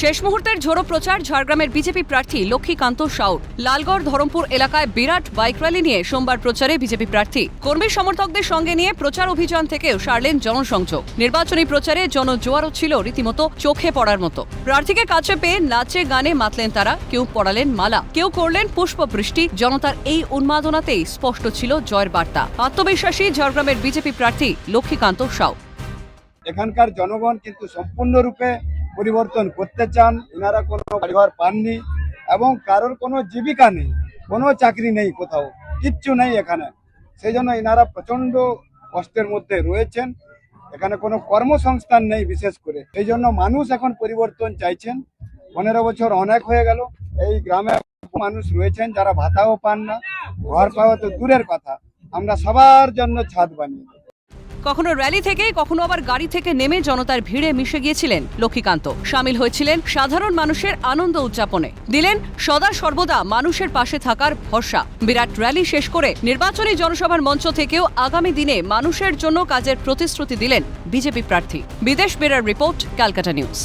শেষ মুহূর্তের ঝোড়ো প্রচার ঝাড়গ্রামের বিজেপি প্রার্থী লক্ষ্মীকান্ত সাউর। লালগড় ধরমপুর এলাকায় বিরাট বাইক র্যালি নিয়ে সোমবার প্রচারে বিজেপি প্রার্থী কর্মী সমর্থকদের সঙ্গে নিয়ে প্রচার অভিযান থেকেও সারলেন জনসংযোগ। নির্বাচনী প্রচারে জনজোয়ারও ছিল রীতিমতো চোখে পড়ার মতো। প্রার্থীকে কাছে পেয়ে নাচে গানে মাতলেন তারা, কেউ পড়ালেন মালা, কেউ করলেন পুষ্পবৃষ্টি। জনতার এই উন্মাদনাতেই স্পষ্ট ছিল জয়ের বার্তা। আত্মবিশ্বাসী ঝাড়গ্রামের বিজেপি প্রার্থী লক্ষ্মীকান্ত সাউ। এখানকার জনগণ কিন্তু সম্পূর্ণরূপে পরিবর্তন করতে চান। এনারা কোনো বাড়িঘর পাননি এবং কারোর কোনো জীবিকা নেই, কোনো চাকরি নেই, কোথাও কিচ্ছু নেই এখানে। সেই জন্য এনারা প্রচণ্ড কষ্টের মধ্যে রয়েছেন। এখানে কোনো কর্মসংস্থান নেই বিশেষ করে। এই জন্য মানুষ এখন পরিবর্তন চাইছেন। 15 বছর অনেক হয়ে গেল। এই গ্রামে মানুষ রয়েছেন যারা ভাতাও পান না, ঘর পাওয়া তো দূরের কথা, আমরা সবার জন্য ছাদ বানিয়ে দেব। কখনো র্যালি থেকে কখনো আবার গাড়ি থেকে নেমে জনতার ভিড়ে মিশে গিয়েছিলেন লক্ষ্মীকান্ত। সামিল হয়েছিলেন সাধারণ মানুষের আনন্দ উদযাপনে, দিলেন সদা সর্বদা মানুষের পাশে থাকার ভরসা। বিরাট র্যালি শেষ করে নির্বাচনী জনসভার মঞ্চ থেকেও আগামী দিনে মানুষের জন্য কাজের প্রতিশ্রুতি দিলেন বিজেপি প্রার্থী। বিদেশ বেরার রিপোর্ট, ক্যালকাটা নিউজ।